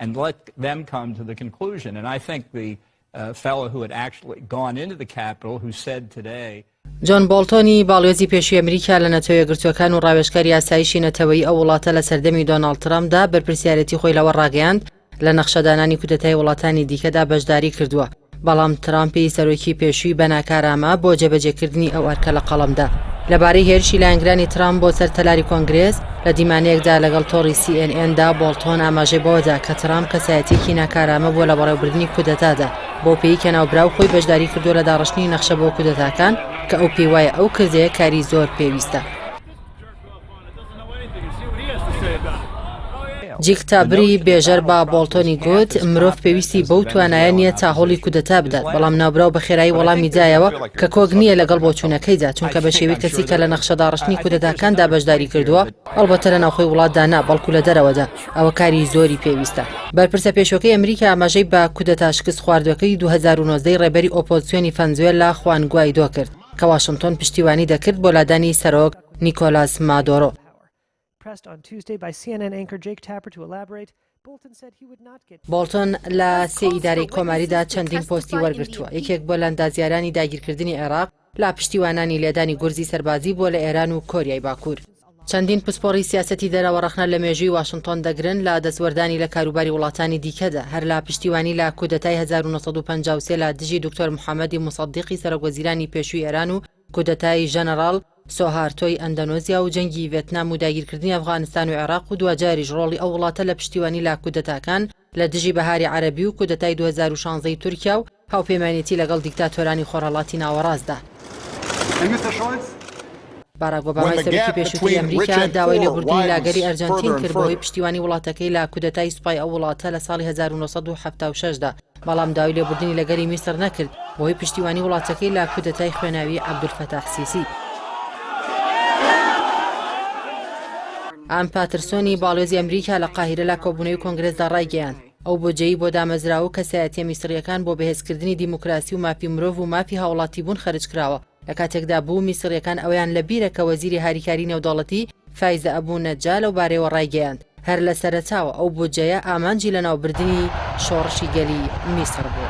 and let them come to the conclusion. And I think the fellow who had actually gone into the Capitol, who said today. جۆن بۆڵتۆنی باڵێزی پێشووی ئەمریکا لە نەتەوە یەکگرتووەکان و ڕاوێژکاری یاساییی نەتەوەیی ئەو وڵاتە لە سەردەمی دۆناڵد ترامپدا بەرپرسیارەتی خۆی لەوە ڕاگەیاند لە نەخشەدانانی کودەتای وڵاتانی دیکەدا بەشداری کردووە. بەڵام ترامپی سەرۆکی پێشووی بە ناکارامە بۆ جێبەجێکردنی ئەو ئەرکە لە قەڵەمدا. لەبارەی هێرشی لایەنگرانی ترامپ بۆ سەرتەلاری کۆنگرێس لە دیمانەیەکدا لەگەڵ تۆڕی CNN دا بۆڵتۆن ئاماژەی بەوەدا کە ترامپ کەسایەتێکی ناکارامە بۆ لە بەڕێوەبردننی کودەتادا بۆ پێی کە ناوبراو خۆی بەشداری کردووە لە داڕشتنی نەخشە بۆ کودەتاکان کە ئەو پێی وایە ئەو کردەیە کاری زۆر پێویستە. جیکتابری بێژەر بە بۆڵتۆنی گوت مرۆڤ پێویستی بەو توانایە نییە تا هەوڵی کودەتا بدات، بەڵام ناوبراو بە خێرایی وەڵامی دایەوە کە کۆک نییە لەگەڵ بۆچوونەکەیدا، چونکە بە شێوەی کەسی کە لە نەخشە داڕشتنی کودەتاکاندا بەشداری کردووە ئەڵبەتە لە ناوخۆی وڵاتدا نا بەڵکو لە دەرەوەدا ئەوە کاری زۆری پێویستە. بەرپرسە پێشوەکەی ئەمریکا ئاماژەی بە کودەتا شکست خواردوەکەی 2019 ڕێبەری ئۆپۆزیسیۆنی ڤەنزوێلا خوان گوایدۆ کرد کە واشنگتۆن پشتیوانی دەکرد بۆ لادانی سەرۆک نیکۆلاس مادۆرۆ. بۆڵتۆن لە سێ ئیدارەی کۆماریدا چەندین پۆستی وەرگرتووە، یەکێک بۆ لە ئەندازیارانی داگیرکردنی عێراق لا پشتیوانانی لێدانی گورزی سەربازی بۆ لە ئێران و کۆریای باکوور. چەندین پسپۆڕی سیاسەتی دەرەوە ڕەخنە لە مێژووی واشنگتۆن دەگرن لە دەستوەردانی لە کاروباری وڵاتانی دیکەدا، هەر لە پشتیوانی لە کودەتای 1953 لە دژی دکتۆر محەممەدی موسەدیقی سەرۆکوەزیرانی پێشووی ئێران و کودەتای ژەنەڕاڵ سۆهارتۆی ئەندەنۆزیا و جەنگی ڤێتنام و داگیرکردنی ئەفغانستان و عێراق و دوجاریش ڕۆڵی ئەو وڵاتە لە پشتیوانی لا کودەتاکان لە دژی بەهاری عەرەبی و کودەتای 2016 تورکیا و هاوپەیمانێتی لەگەڵ دیکتاتۆرانی خۆڕەڵاتی ناوەڕاستدا. باراک ئۆباما سەرۆکی پێشووتری ئەمریکا داوای لێبوردنی لاگەری ئەرجەنتین کرد بۆی پشتیوانی وڵاتەکەی لە کودەتای سوپای ئەو وڵاتە لە ساڵی 1976دا، بەڵام داوای لێبوردنی لەگەری میسر نەکرد بۆی پشتیوانی وڵاتەکەی لە کودەتای خوێناوی عەبدولفەتاح سیسی. ئان پاترسۆنی باڵێزی ئەمریکا لە قاهیرە لە کۆبوونەوەی کۆنگرێسدا ڕایگەیاند ئەو بودجەی بۆ دامەزراوە کەسایەتیە میسریەکان بۆ بەهێزکردنی دیموکراسی و مافی مرۆڤ و مافی هاوڵاتی بوون خەرج کراوە، لە کاتێکدا بوو میسریەکان ئەویان لە بیرە کە وەزیری هاریکاری نێودەوڵەتی فایزە ئەبوو نەجا لەو بارەیەوە ڕایگەیاند هەر لە سەرەتاوە ئەو بودجەیە ئامانجی لە ناوبردنی شۆڕشی گەلی میسر بوو.